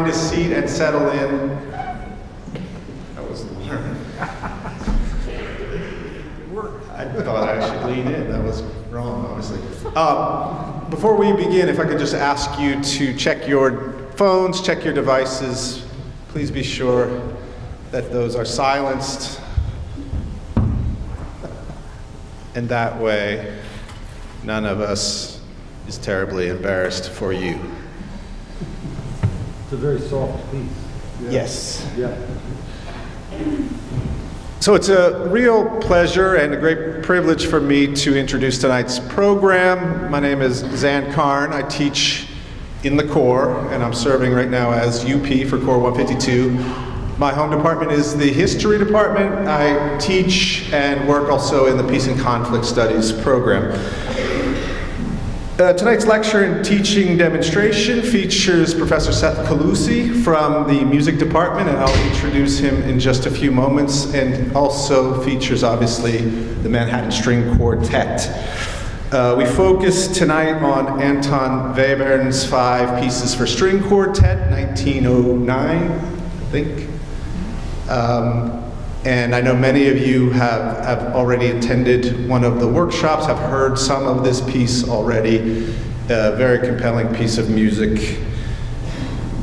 find a seat and settle in. That was the learn. I thought I should lean in. That was wrong, obviously. Before we begin, if I could just ask you to check your phones, check your devices. Please be sure that those are silenced. And that way, none of us is terribly embarrassed for you. It's a very soft piece. Yeah. Yes. Yeah. So it's a real pleasure and a great privilege for me to introduce tonight's program. My name is Zan Karn. I teach in the Corps, and I'm serving right now as UP for Corps 152. My home department is the History Department. I teach and work also in the Peace and Conflict Studies program. Tonight's lecture and teaching demonstration features Professor Seth Calusi from the music department, and I'll introduce him in just a few moments, and also features, obviously, the Manhattan String Quartet. We focus tonight on Anton Webern's 5 Pieces for String Quartet, 1909, I think. And I know many of you have already attended one of the workshops, have heard some of this piece already. A very compelling piece of music,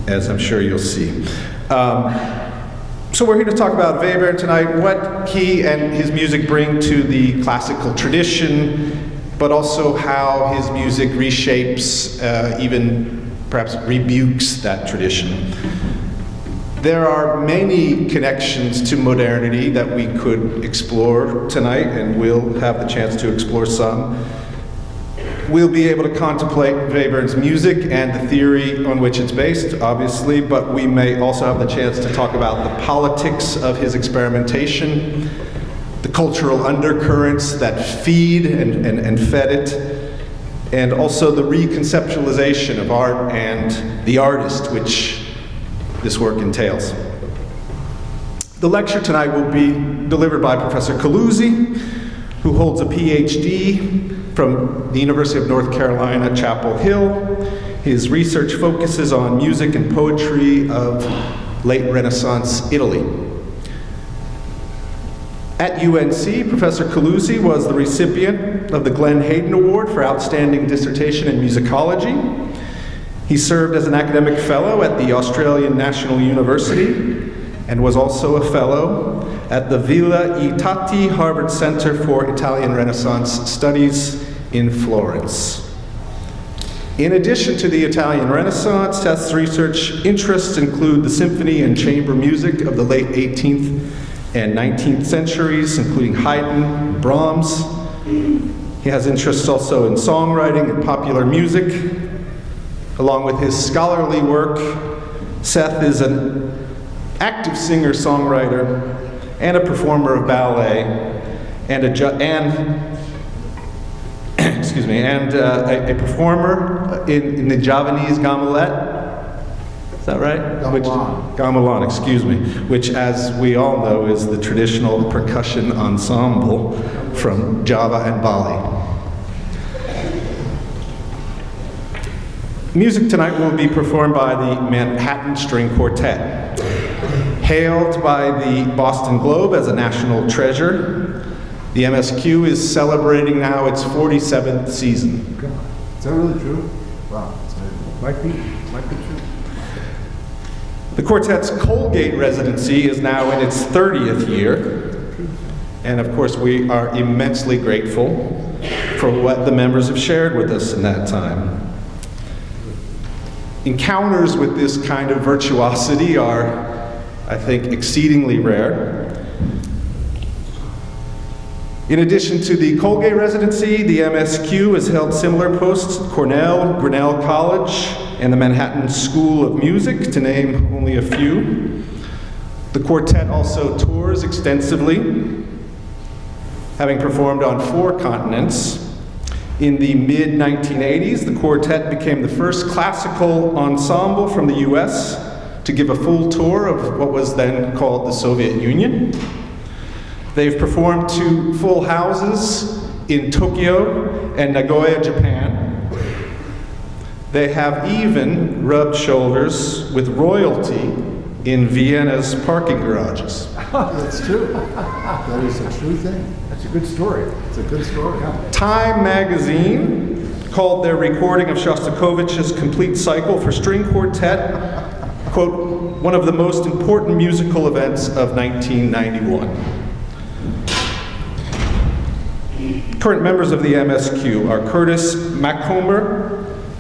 as I'm sure you'll see. So we're here to talk about Webern tonight, what he and his music bring to the classical tradition, but also how his music reshapes, even perhaps rebukes that tradition. There are many connections to modernity that we could explore tonight, and we'll have the chance to explore some. We'll be able to contemplate Webern's music and the theory on which it's based, obviously, but we may also have the chance to talk about the politics of his experimentation, the cultural undercurrents that feed and fed it, and also the reconceptualization of art and the artist, which this work entails. The lecture tonight will be delivered by Professor Calusi, who holds a PhD from the University of North Carolina, Chapel Hill. His research focuses on music and poetry of late Renaissance Italy. At UNC, Professor Calusi was the recipient of the Glenn Hayden Award for Outstanding Dissertation in Musicology. He served as an academic fellow at the Australian National University and was also a fellow at the Villa I Tatti Harvard Center for Italian Renaissance Studies in Florence. In addition to the Italian Renaissance, Seth's research interests include the symphony and chamber music of the late 18th and 19th centuries, including Haydn, Brahms. He has interests also in songwriting and popular music. Along with his scholarly work, Seth is an active singer-songwriter and a performer of ballet, and a performer in the Javanese gamelan. Is that right? Gamelan, excuse me, which, as we all know, is the traditional percussion ensemble from Java and Bali. Music tonight will be performed by the Manhattan String Quartet. Hailed by the Boston Globe as a national treasure, the MSQ is celebrating now its 47th season. Is that really true? Wow, might be true. The quartet's Colgate residency is now in its 30th year, and of course we are immensely grateful for what the members have shared with us in that time. Encounters with this kind of virtuosity are, I think, exceedingly rare. In addition to the Colgate residency, the MSQ has held similar posts at Cornell, Grinnell College, and the Manhattan School of Music, to name only a few. The quartet also tours extensively, having performed on 4 continents. In the mid-1980s, the quartet became the first classical ensemble from the US to give a full tour of what was then called the Soviet Union. They've performed to full houses in Tokyo and Nagoya, Japan. They have even rubbed shoulders with royalty in Vienna's parking garages. That's true. That is a true thing. That's a good story. It's a good story. Yeah. Time magazine called their recording of Shostakovich's complete cycle for string quartet, quote, one of the most important musical events of 1991. Current members of the MSQ are Curtis Macomber,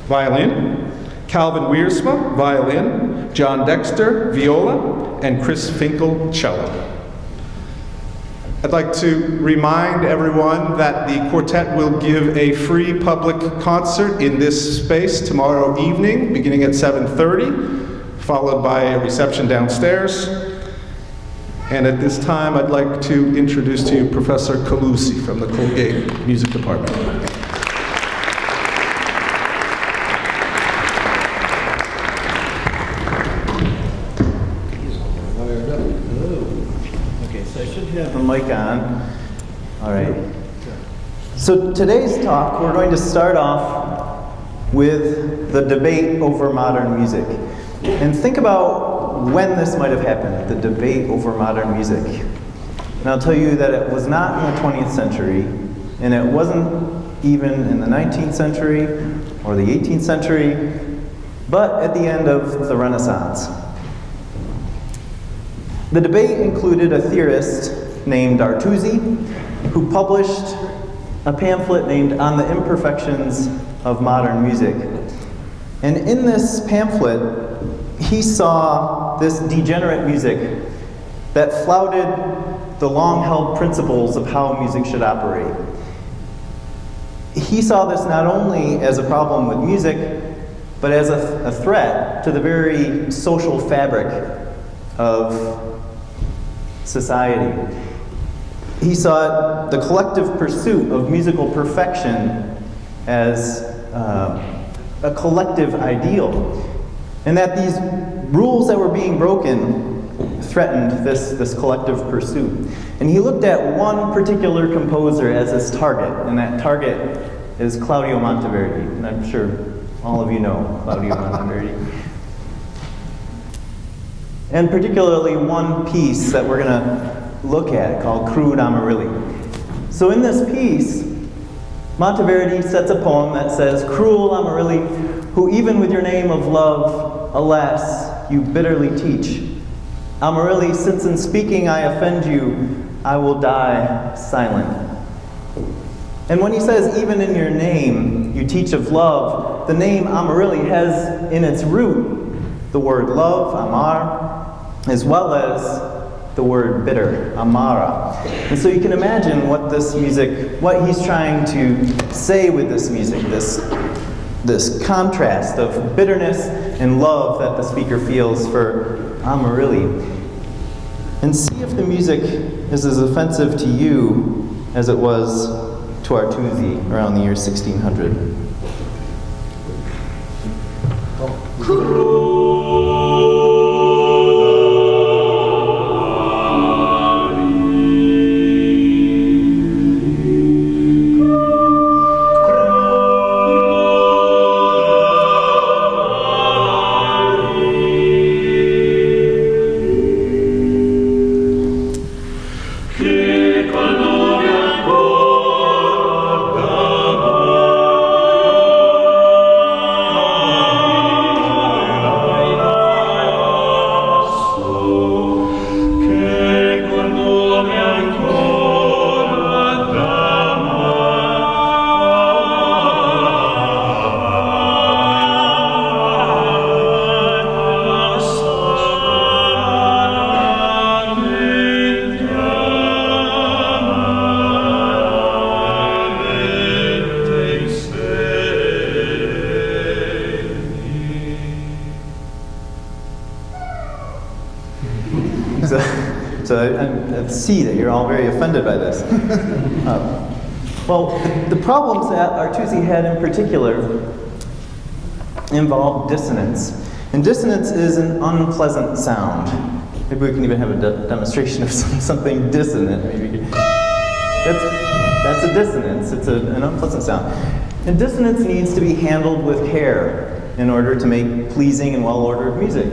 violin, Calvin Wiersma, violin, John Dexter, viola, and Chris Finkel, cello. I'd like to remind everyone that the quartet will give a free public concert in this space tomorrow evening, beginning at 7:30, followed by a reception downstairs. And at this time, I'd like to introduce to you Professor Calusi from the Colgate Music Department. Okay, so I should have the mic on. All right. So today's talk, we're going to start off with the debate over modern music. And think about when this might have happened, the debate over modern music. And I'll tell you that it was not in the 20th century, and it wasn't even in the 19th century or the 18th century, but at the end of the Renaissance. The debate included a theorist named Artusi, who published a pamphlet named On the Imperfections of Modern Music. And in this pamphlet, he saw this degenerate music that flouted the long-held principles of how music should operate. He saw this not only as a problem with music, but as a threat to the very social fabric of society. He saw the collective pursuit of musical perfection as a collective ideal, and that these rules that were being broken threatened this collective pursuit. And he looked at one particular composer as his target, and that target is Claudio Monteverdi, and I'm sure all of you know Claudio Monteverdi. And particularly one piece that we're going to look at called Crude Amarylli. So in this piece, Monteverdi sets a poem that says, "Cruel Amarylli, who even with your name of love, alas, you bitterly teach. Amarylli, since in speaking I offend you, I will die silent." And when he says, even in your name, you teach of love, the name Amarylli has in its root the word love, amar, as well as the word bitter, amara. And so you can imagine what this music, what he's trying to say with this music, this contrast of bitterness and love that the speaker feels for Amarylli. And see if the music is as offensive to you as it was to Artusi around the year 1600. So I see that you're all very offended by this. Well, the problems that Artusi had in particular involved dissonance. And dissonance is an unpleasant sound. Maybe we can even have a demonstration of something dissonant. Maybe that's a dissonance. It's an unpleasant sound. And dissonance needs to be handled with care. in order to make pleasing and well-ordered music.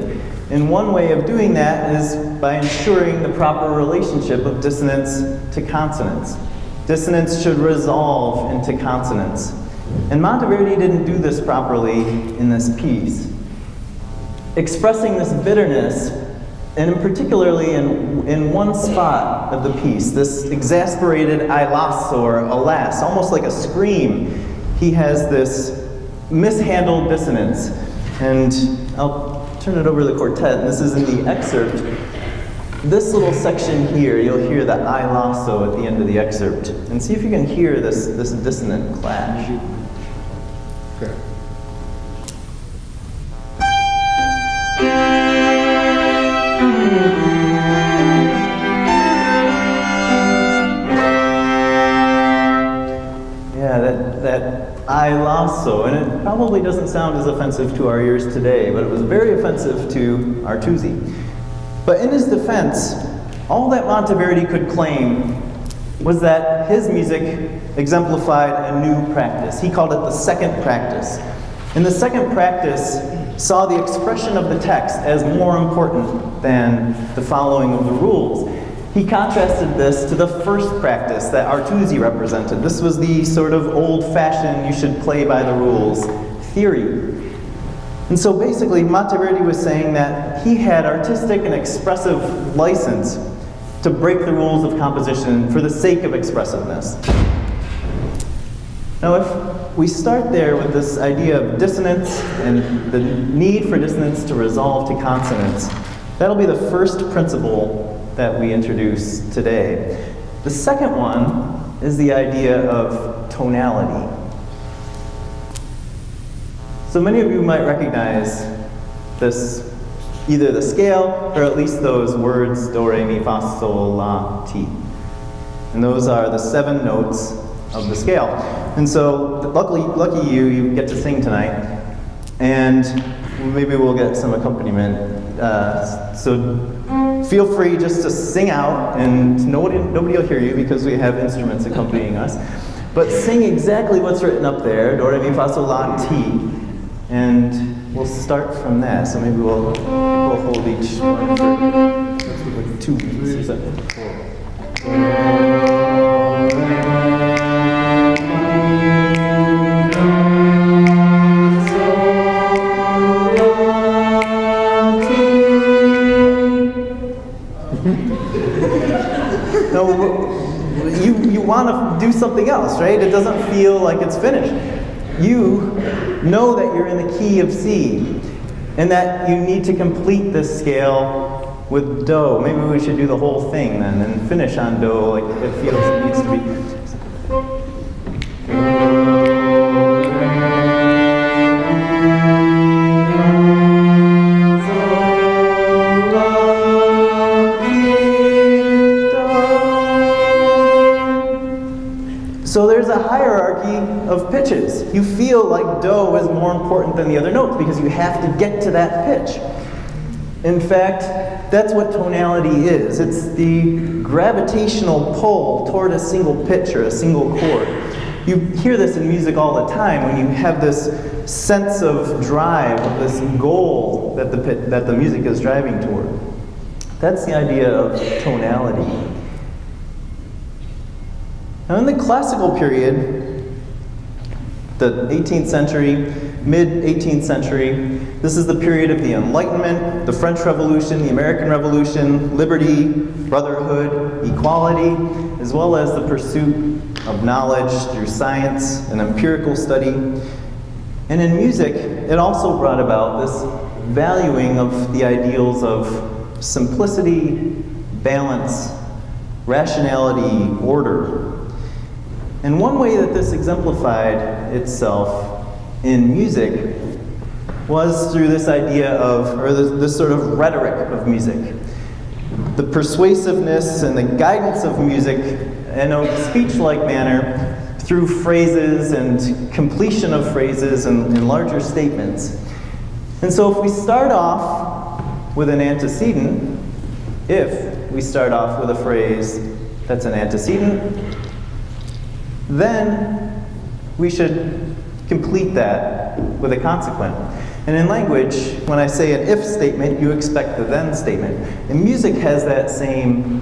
And one way of doing that is by ensuring the proper relationship of dissonance to consonance. Dissonance should resolve into consonance. And Monteverdi didn't do this properly in this piece. Expressing this bitterness, and particularly in one spot of the piece, this exasperated "I lasso," or alas, almost like a scream, he has this mishandled dissonance. And I'll turn it over to the quartet, and this is in the excerpt. This little section here, you'll hear the "I lasso" at the end of the excerpt. And see if you can hear this dissonant clash. Okay. Yeah, that "I lasso," and it probably doesn't sound as offensive to our ears today, but it was very offensive to Artusi. But in his defense, all that Monteverdi could claim was that his music exemplified a new practice. He called it the second practice. And the second practice saw the expression of the text as more important than the following of the rules. He contrasted this to the first practice that Artusi represented. This was the sort of old-fashioned, you should play by the rules theory. And so basically, Monteverdi was saying that he had artistic and expressive license to break the rules of composition for the sake of expressiveness. Now, if we start there with this idea of dissonance and the need for dissonance to resolve to consonance, that'll be the first principle that we introduce today. The second one is the idea of tonality. So many of you might recognize this, either the scale or at least those words, do, re, mi, fa, sol, la, ti. And those are the 7 notes of the scale. And so lucky you get to sing tonight, and maybe we'll get some accompaniment. So feel free just to sing out, and nobody will hear you because we have instruments accompanying us. But sing exactly what's written up there, do, re, mi, fa, sol, la, ti. And we'll start from that. So maybe we'll hold each one for 2 weeks or something. No, you want to do something else, right? It doesn't feel like it's finished. You know that you're in the key of C, and that you need to complete this scale with do. Maybe we should do the whole thing then and finish on do like it feels it needs to be. So there's a hierarchy of pitches. You feel like do is more important than the other notes because you have to get to that pitch. In fact, that's what tonality is. It's the gravitational pull toward a single pitch or a single chord. You hear this in music all the time when you have this sense of drive, of this goal that the music is driving toward. That's the idea of tonality. Now, in the classical period, the 18th century, mid-18th century, this is the period of the Enlightenment, the French Revolution, the American Revolution, liberty, brotherhood, equality, as well as the pursuit of knowledge through science and empirical study. And in music, it also brought about this valuing of the ideals of simplicity, balance, rationality, order. And one way that this exemplified itself in music was through this idea of, or this sort of rhetoric of music. The persuasiveness and the guidance of music in a speech-like manner through phrases and completion of phrases and larger statements. And so if we start off with an antecedent, if we start off with a phrase that's an antecedent, then we should complete that with a consequent. And in language, when I say an if statement, you expect the then statement. And music has that same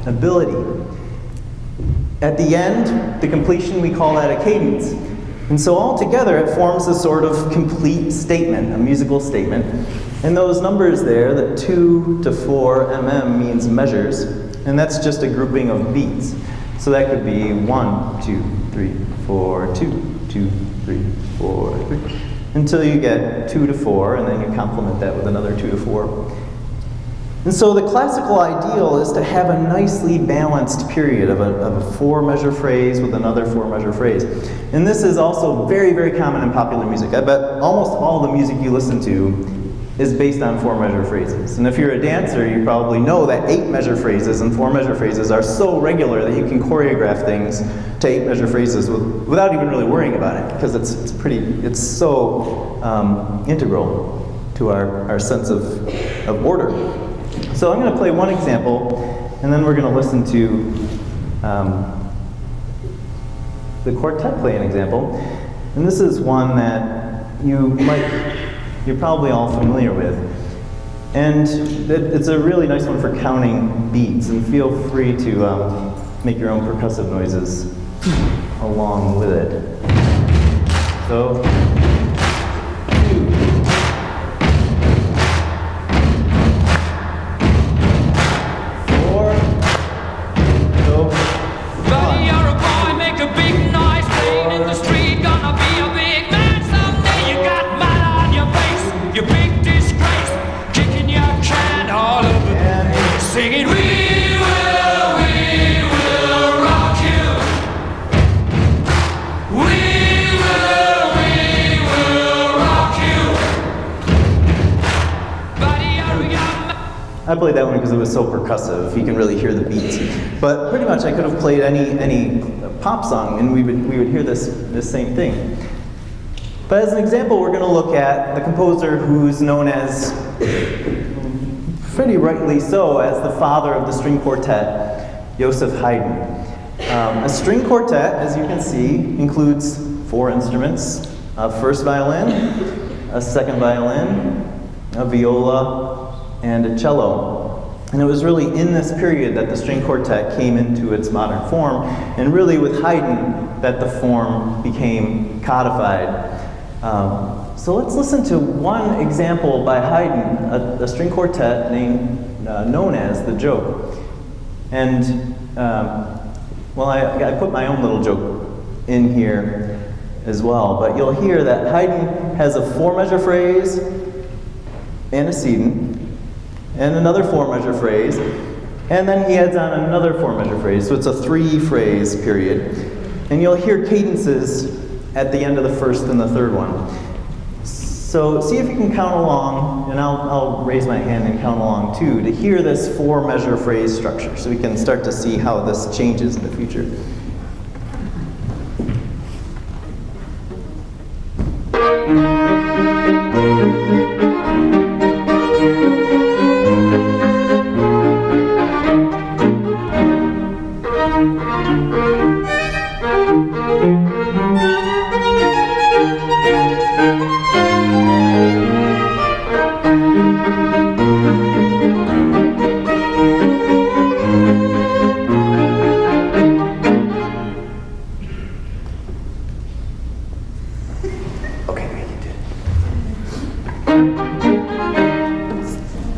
ability. At the end, the completion, we call that a cadence. And so altogether, it forms a sort of complete statement, a musical statement. And those numbers there, the 2 to 4 mm means measures, and that's just a grouping of beats. So that could be 1, 2, 3, 4, 2, 2, 3, 4, 3, until you get 2 to 4, and then you complement that with another 2 to 4. And so the classical ideal is to have a nicely balanced period of a 4-measure phrase with another 4-measure phrase. And this is also very, very common in popular music. I bet almost all the music you listen to is based on 4-measure phrases. And if you're a dancer, you probably know that 8-measure phrases and 4-measure phrases are so regular that you can choreograph things to 8-measure phrases without even really worrying about it, because it's so integral to our sense of order. So I'm going to play one example, and then we're going to listen to the quartet play an example. And this is one that you're probably all familiar with. And it's a really nice one for counting beats, and feel free to make your own percussive noises along with it. So, 2. Singing, we will rock you. We will rock you. I played that one because it was so percussive. You can really hear the beats. But pretty much I could have played any pop song and we would hear this same thing. But as an example, we're going to look at the composer who's known as, pretty rightly so, as the father of the string quartet, Joseph Haydn. A string quartet, as you can see, includes 4 instruments: a first violin, a second violin, a viola, and a cello. And it was really in this period that the string quartet came into its modern form, and really with Haydn that the form became codified. So let's listen to one example by Haydn, a string quartet known as The Joke. And, well, I put my own little joke in here as well, but you'll hear that Haydn has a 4-measure phrase, antecedent, and another 4-measure phrase, and then he adds on another 4-measure phrase, so it's a 3-phrase period. And you'll hear cadences at the end of the first and the third one. So see if you can count along, and I'll raise my hand and count along too, to hear this 4-measure phrase structure, so we can start to see how this changes in the future.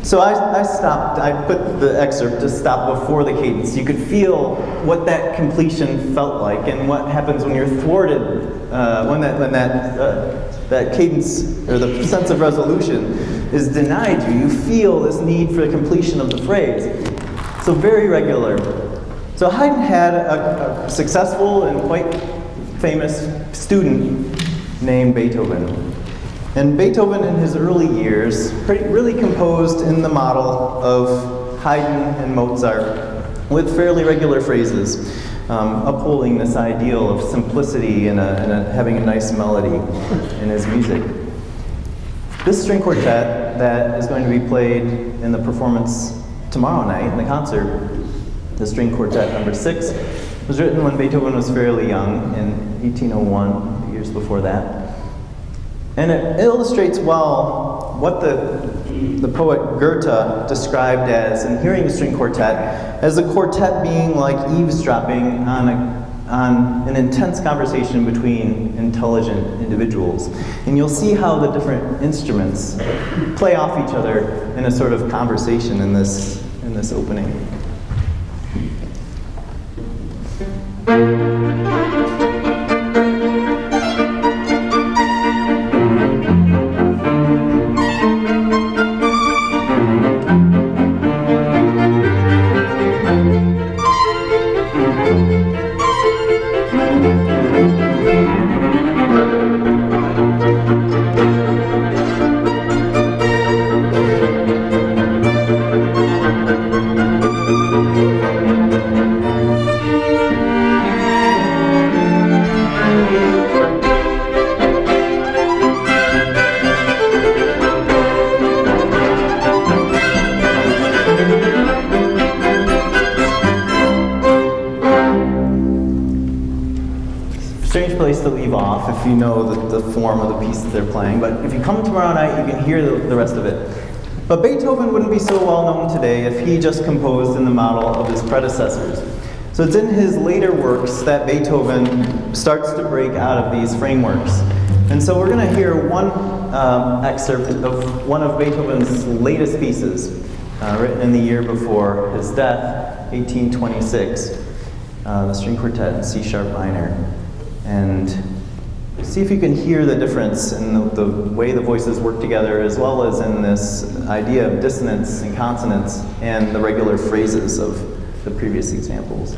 So I stopped, I put the excerpt to stop before the cadence. You could feel what that completion felt like and what happens when you're thwarted, when that cadence or the sense of resolution is denied you. You feel this need for the completion of the phrase. So very regular. So Haydn had a successful and quite famous student named Beethoven. And Beethoven in his early years really composed in the model of Haydn and Mozart with fairly regular phrases, upholding this ideal of simplicity and having a nice melody in his music. This string quartet that is going to be played in the performance tomorrow night in the concert, the string quartet number 6, was written when Beethoven was fairly young in 1801, years before that. And it illustrates well what the poet Goethe described as, in hearing a string quartet, as a quartet being like eavesdropping on an intense conversation between intelligent individuals. And you'll see how the different instruments play off each other in a sort of conversation in this opening. Strange place to leave off if you know the form of the piece that they're playing, but if you come tomorrow night, you can hear the rest of it. But Beethoven wouldn't be so well known today if he just composed in the model of his predecessors. So it's in his later works that Beethoven starts to break out of these frameworks. And so we're going to hear one excerpt of one of Beethoven's latest pieces, written in the year before his death, 1826, the string quartet in C-sharp minor. And see if you can hear the difference in the way the voices work together, as well as in this idea of dissonance and consonance and the regular phrases of the previous examples.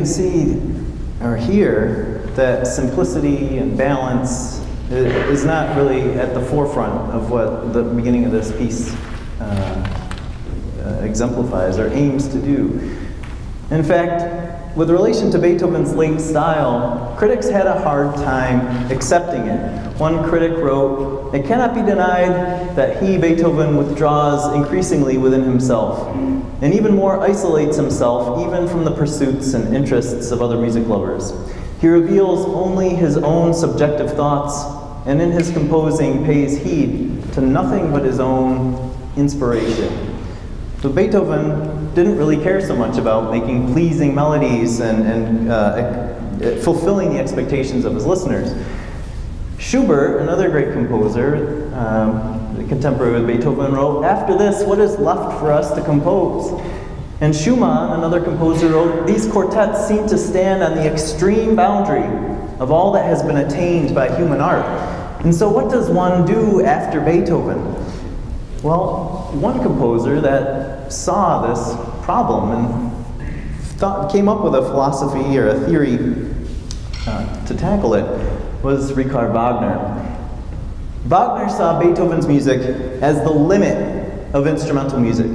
See or hear that simplicity and balance is not really at the forefront of what the beginning of this piece exemplifies or aims to do. In fact, with relation to Beethoven's late style, critics had a hard time accepting it. One critic wrote, "It cannot be denied that he, Beethoven, withdraws increasingly within himself, and even more isolates himself even from the pursuits and interests of other music lovers. He reveals only his own subjective thoughts, and in his composing pays heed to nothing but his own inspiration." So Beethoven didn't really care so much about making pleasing melodies and fulfilling the expectations of his listeners. Schubert, another great composer, contemporary with Beethoven, wrote, "After this, what is left for us to compose?" And Schumann, another composer, wrote, "These quartets seem to stand on the extreme boundary of all that has been attained by human art." And so what does one do after Beethoven? Well, one composer that saw this problem and came up with a philosophy or a theory to tackle it was Richard Wagner. Wagner saw Beethoven's music as the limit of instrumental music.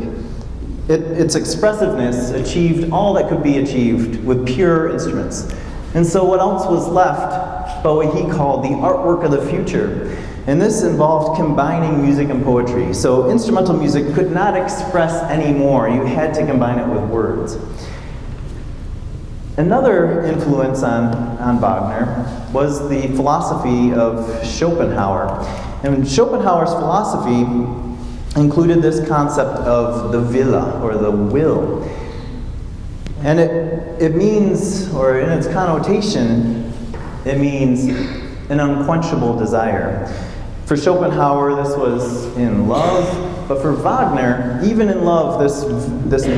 Its expressiveness achieved all that could be achieved with pure instruments. And so what else was left but what he called the artwork of the future? And this involved combining music and poetry. So instrumental music could not express anymore. You had to combine it with words. Another influence on Wagner was the philosophy of Schopenhauer. And Schopenhauer's philosophy included this concept of the Wille, or the will. And it means, or in its connotation, it means an unquenchable desire. For Schopenhauer, this was in love, but for Wagner, even in love, this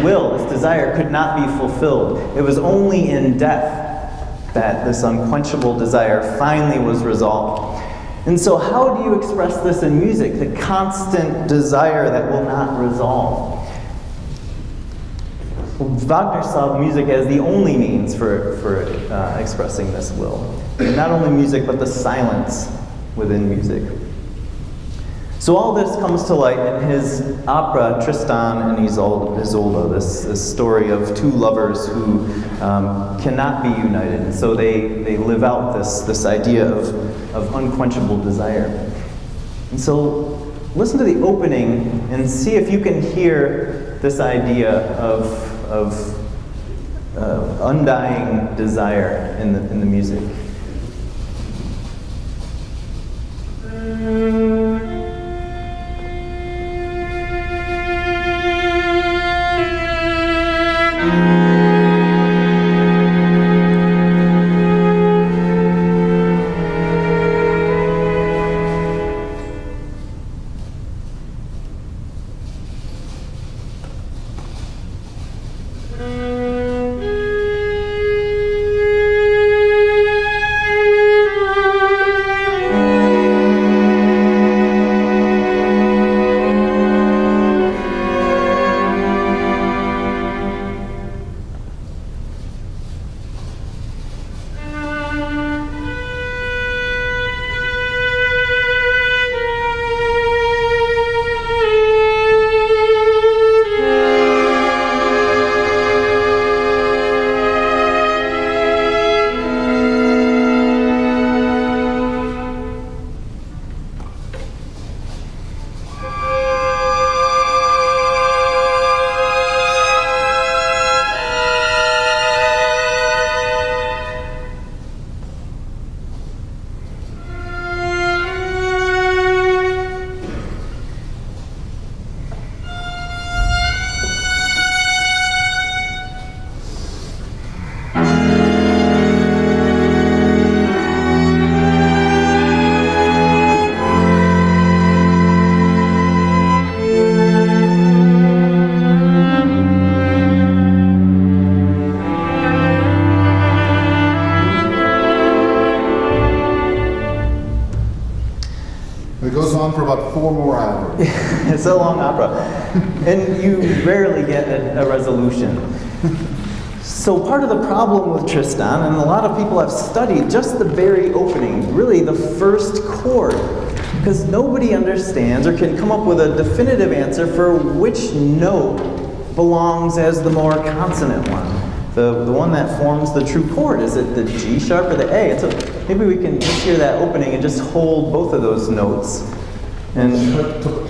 will, this desire could not be fulfilled. It was only in death that this unquenchable desire finally was resolved. And so how do you express this in music, the constant desire that will not resolve? Wagner saw music as the only means for expressing this will. And not only music, but the silence within music. So all this comes to light in his opera Tristan and Isolde, this story of two lovers who cannot be united. And so they live out this idea of unquenchable desire. And so listen to the opening and see if you can hear this idea of undying desire in the music. It goes on for about 4 more hours. It's a long opera. And you rarely get a resolution. So part of the problem with Tristan, and a lot of people have studied just the very opening, really the first chord, because nobody understands or can come up with a definitive answer for which note belongs as the more consonant one. The one that forms the true chord. Is it the G sharp or the A? And so maybe we can just hear that opening and just hold both of those notes. And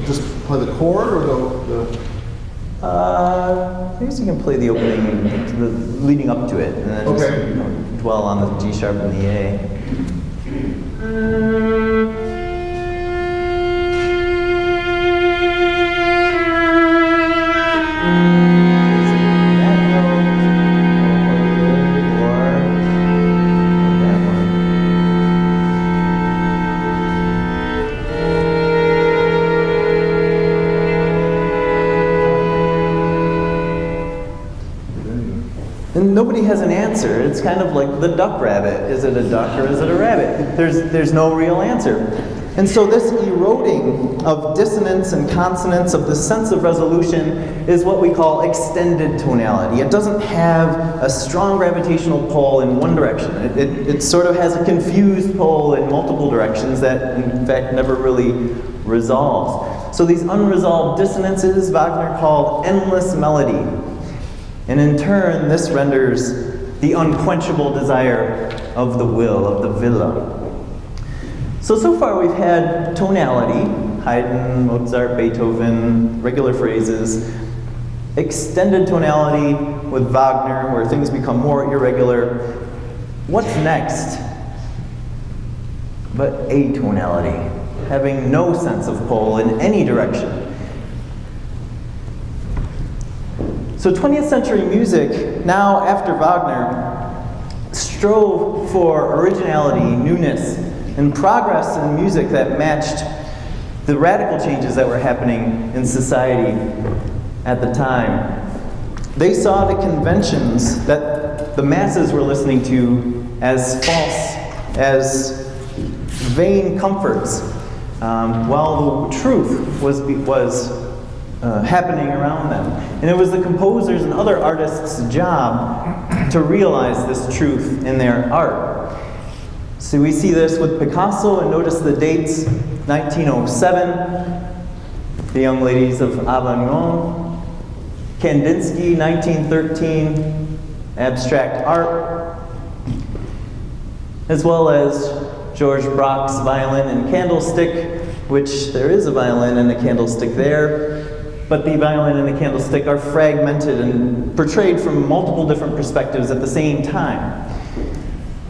Just play the chord or the I guess you can play the opening, leading up to it, and then just Okay. dwell on the G sharp and the A. That note, or that one. And nobody has an answer. It's kind of like the duck rabbit. Is it a duck or is it a rabbit? There's no real answer. And so this eroding of dissonance and consonance, of the sense of resolution, is what we call extended tonality. It doesn't have a strong gravitational pull in one direction. It sort of has a confused pull in multiple directions that, in fact, never really resolves. So these unresolved dissonances, Wagner called endless melody. And in turn, this renders the unquenchable desire of the will, of the Wille. So far we've had tonality, Haydn, Mozart, Beethoven, regular phrases, extended tonality with Wagner, where things become more irregular. What's next but atonality, having no sense of pull in any direction? So 20th century music, now after Wagner, strove for originality, newness, and progress in music that matched the radical changes that were happening in society at the time. They saw the conventions that the masses were listening to as false, as vain comforts, while the truth was happening around them. And it was the composers and other artists' job to realize this truth in their art. So we see this with Picasso, and notice the dates: 1907, the Young Ladies of Avignon; Kandinsky, 1913, abstract art, as well as George Braque's Violin and Candlestick, which there is a violin and a candlestick there, but the violin and the candlestick are fragmented and portrayed from multiple different perspectives at the same time.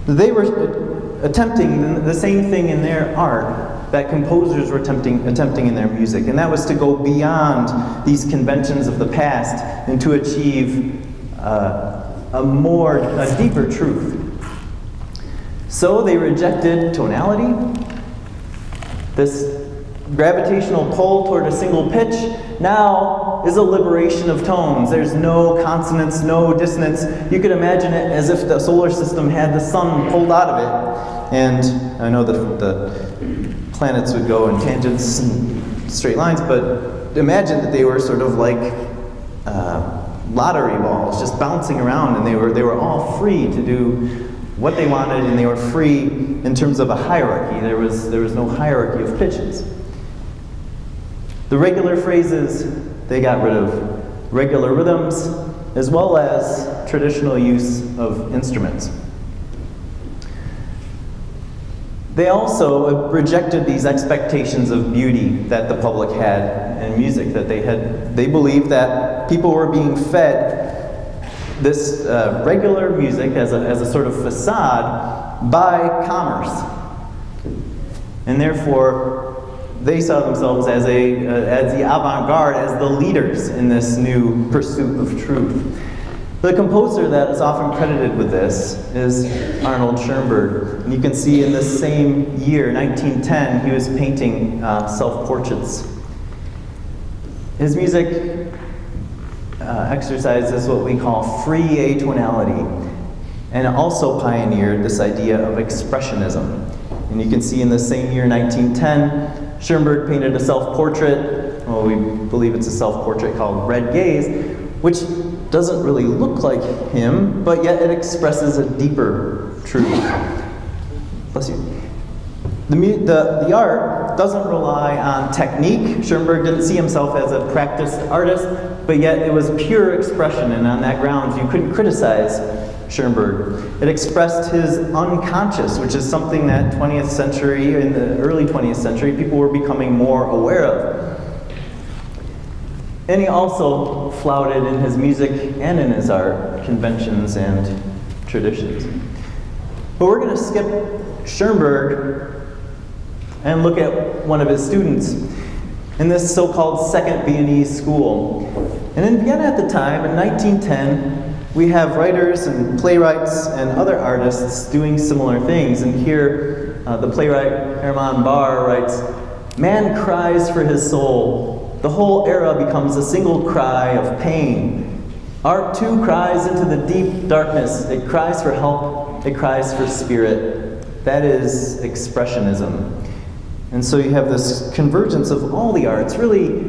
They were attempting the same thing in their art that composers were attempting in their music, and that was to go beyond these conventions of the past and to achieve a deeper truth. So they rejected tonality, this gravitational pull toward a single pitch. Now is a liberation of tones. There's no consonance, no dissonance. You could imagine it as if the solar system had the sun pulled out of it. And I know the planets would go in tangents and straight lines, but imagine that they were sort of like lottery balls, just bouncing around, and they were all free to do what they wanted, and they were free in terms of a hierarchy. There was no hierarchy of pitches. The regular phrases, they got rid of regular rhythms, as well as traditional use of instruments. They also rejected these expectations of beauty that the public had in music, that they believed that people were being fed this regular music as a sort of facade by commerce. And therefore, they saw themselves as the avant-garde, as the leaders in this new pursuit of truth. The composer that is often credited with this is Arnold Schoenberg. And you can see in this same year, 1910, he was painting self-portraits. His music exercises what we call free atonality, and also pioneered this idea of expressionism. And you can see in the same year, 1910, Schoenberg painted a self-portrait. Well, we believe it's a self-portrait called Red Gaze, which doesn't really look like him, but yet it expresses a deeper truth. Bless you. The art doesn't rely on technique. Schoenberg didn't see himself as a practiced artist, but yet it was pure expression, and on that grounds you couldn't criticize Schoenberg. It expressed his unconscious, which is something that 20th century, in the early 20th century, people were becoming more aware of. And he also flouted in his music and in his art conventions and traditions. But we're going to skip Schoenberg and look at one of his students in this so-called Second Viennese School. And in Vienna at the time, in 1910, we have writers and playwrights and other artists doing similar things. And here, the playwright Hermann Bahr writes, "Man cries for his soul. The whole era becomes a single cry of pain. Art too cries into the deep darkness. It cries for help. It cries for spirit." That is expressionism. And so you have this convergence of all the arts, really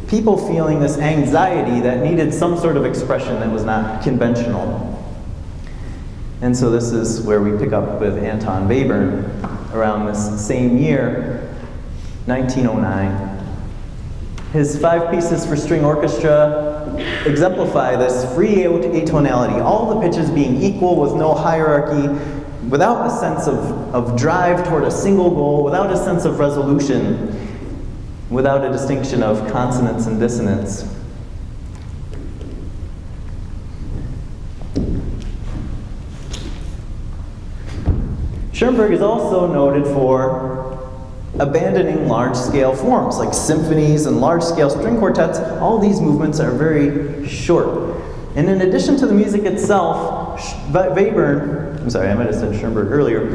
people feeling this anxiety that needed some sort of expression that was not conventional. And so this is where we pick up with Anton Webern around this same year, 1909. His 5 pieces for string orchestra exemplify this free atonality, all the pitches being equal with no hierarchy, without a sense of drive toward a single goal, without a sense of resolution, without a distinction of consonance and dissonance. Schoenberg is also noted for abandoning large-scale forms like symphonies and large-scale string quartets. All these movements are very short. And in addition to the music itself, Webern, I'm sorry, I might have said Schoenberg earlier,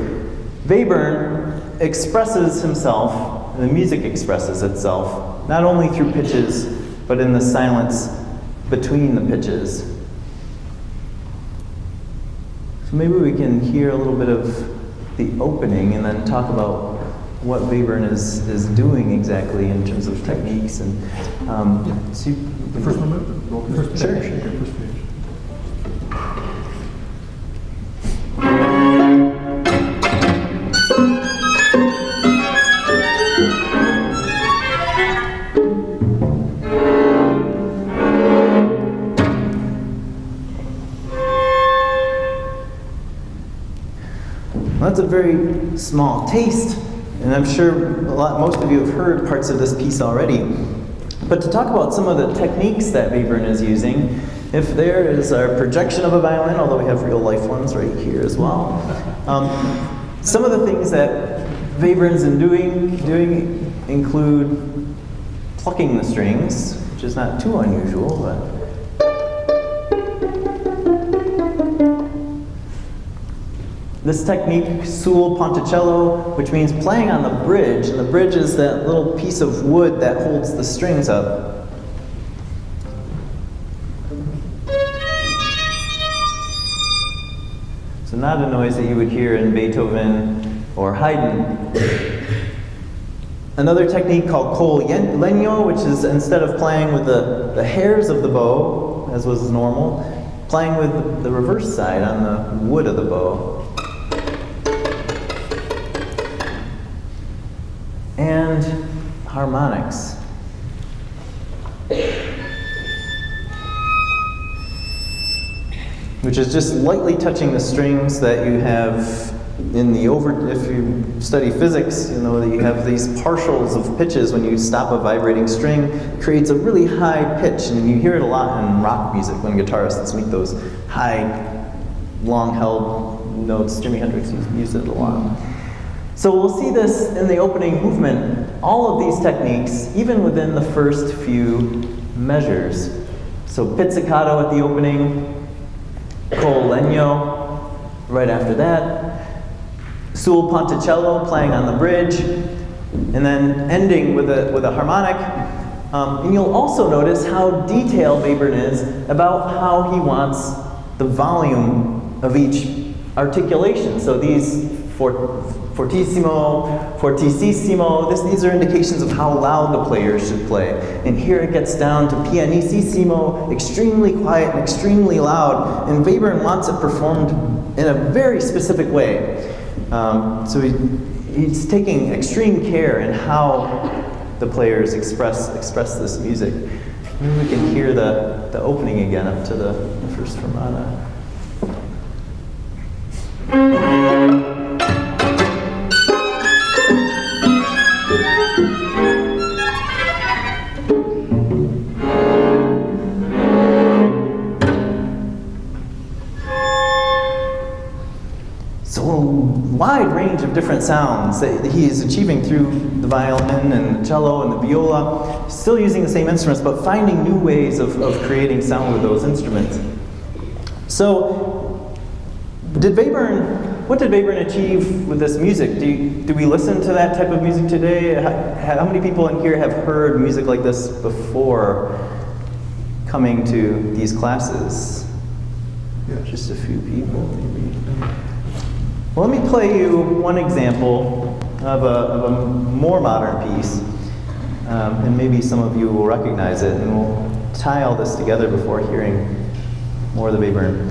Webern expresses himself, the music expresses itself, not only through pitches, but in the silence between the pitches. So maybe we can hear a little bit of the opening and then talk about what Webern is doing exactly in terms of techniques and see. The first one, roll the first page. Sure. Okay, first page. Well, that's a very small taste, and I'm sure most of you have heard parts of this piece already. But to talk about some of the techniques that Webern is using, if there is our projection of a violin, although we have real life ones right here as well. Some of the things that Webern's doing include plucking the strings, which is not too unusual, but this technique, sul ponticello, which means playing on the bridge, and the bridge is that little piece of wood that holds the strings up. So not a noise that you would hear in Beethoven or Haydn. Another technique called col legno, which is instead of playing with the hairs of the bow, as was normal, playing with the reverse side on the wood of the bow. And harmonics. Which is just lightly touching the strings that you have in the if you study physics, you know that you have these partials of pitches when you stop a vibrating string. It creates a really high pitch, and you hear it a lot in rock music when guitarists make those high, long-held notes. Jimi Hendrix used it a lot. So we'll see this in the opening movement, all of these techniques, even within the first few measures. So pizzicato at the opening, col legno right after that, sul ponticello playing on the bridge, and then ending with a harmonic. And you'll also notice how detailed Webern is about how he wants the volume of each articulation. So these fortissimo, fortissimo, these are indications of how loud the players should play. And here it gets down to pianissimo, extremely quiet and extremely loud. And Webern wants it performed in a very specific way. So he's taking extreme care in how the players express this music. Maybe we can hear the opening again up to the first fermata. So a wide range of different sounds that he is achieving through the violin and the cello and the viola, still using the same instruments, but finding new ways of creating sound with those instruments. So what did Webern achieve with this music? Do we listen to that type of music today? How many people in here have heard music like this before coming to these classes? Yeah. Just a few people, maybe. Well, let me play you one example of a more modern piece, and maybe some of you will recognize it, and we'll tie all this together before hearing more of the Webern.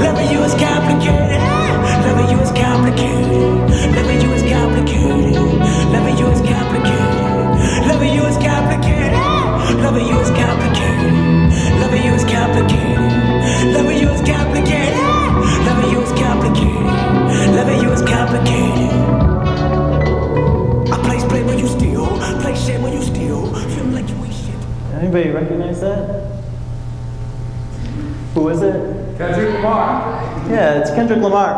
Loving you is complicated. Loving you is complicated. Loving you is complicated. Loving you is complicated. Loving you is complicated. Loving you is complicated. Loving you is complicated. Loving you is complicated. Loving you is complicated. Loving you is complicated. I place blame when you steal. Place shame when you steal. Feel like you ain't shit. Anybody recognize that? Who is it? Kendrick Lamar. Yeah, it's Kendrick Lamar.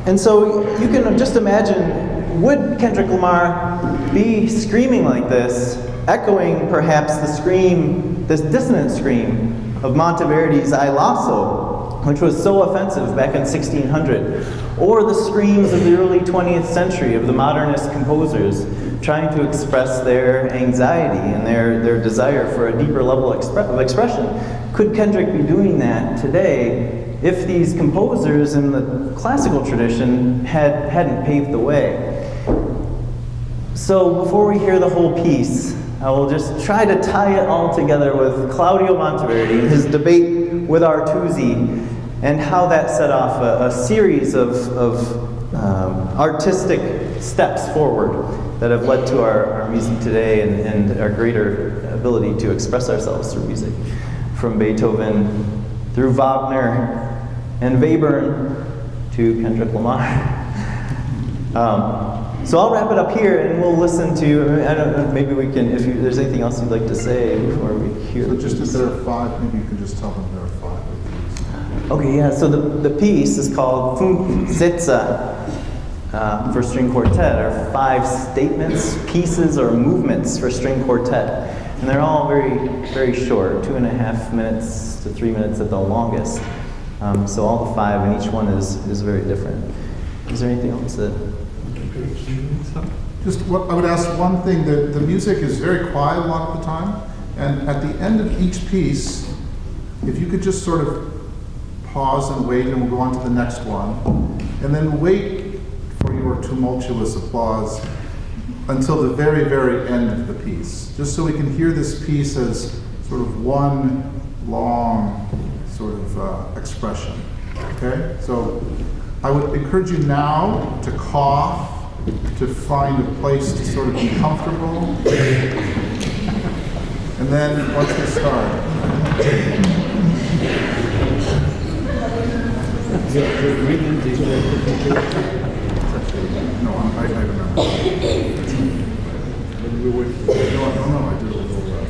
And so you can just imagine, would Kendrick Lamar be screaming like this, echoing perhaps the scream, this dissonant scream of Monteverdi's I Lasso, which was so offensive back in 1600, or the screams of the early 20th century of the modernist composers trying to express their anxiety and their desire for a deeper level of expression. Could Kendrick be doing that today if these composers in the classical tradition hadn't paved the way? So before we hear the whole piece, I will just try to tie it all together with Claudio Monteverdi and his debate with Artusi, and how that set off a series of artistic steps forward that have led to our music today and our greater ability to express ourselves through music. From Beethoven, through Wagner, and Webern, to Kendrick Lamar. So I'll wrap it up here, and we'll listen to, I don't know, maybe we can, if there's anything else you'd like to say before we hear. So just if there are 5, maybe you can just tell them there are 5 of these. Okay, yeah, so the piece is called Fünf Sätze for string quartet, or 5 statements, pieces, or movements for string quartet. And they're all very, very short, 2.5 minutes to 3 minutes at the longest. So all the 5, and each one is very different. Is there anything else that? Just what I would ask one thing, the music is very quiet a lot of the time, and at the end of each piece, if you could just sort of pause and wait, and we'll go on to the next one, and then wait for your tumultuous applause until the very, very end of the piece, just so we can hear this piece as sort of one long sort of expression, okay? So I would encourage you now to cough, to find a place to sort of be comfortable, and then once we start. No, I remember. No, I did a little work.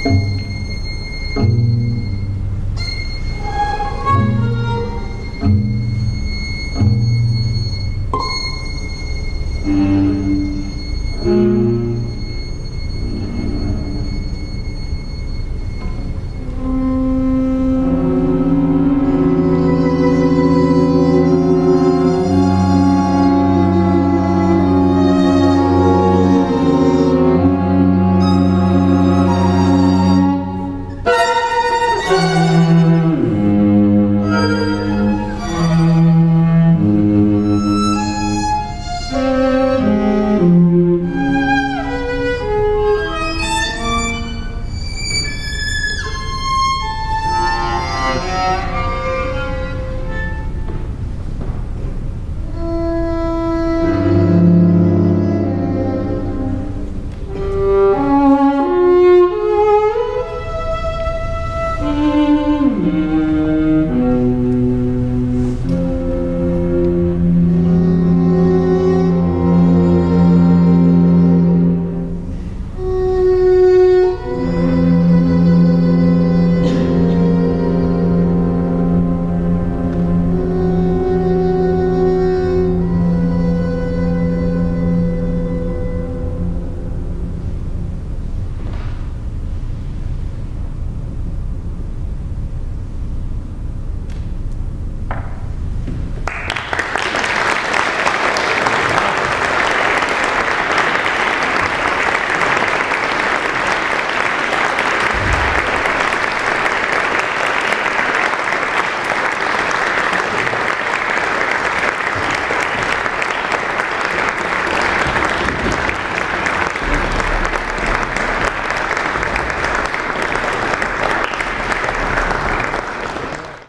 Thank you.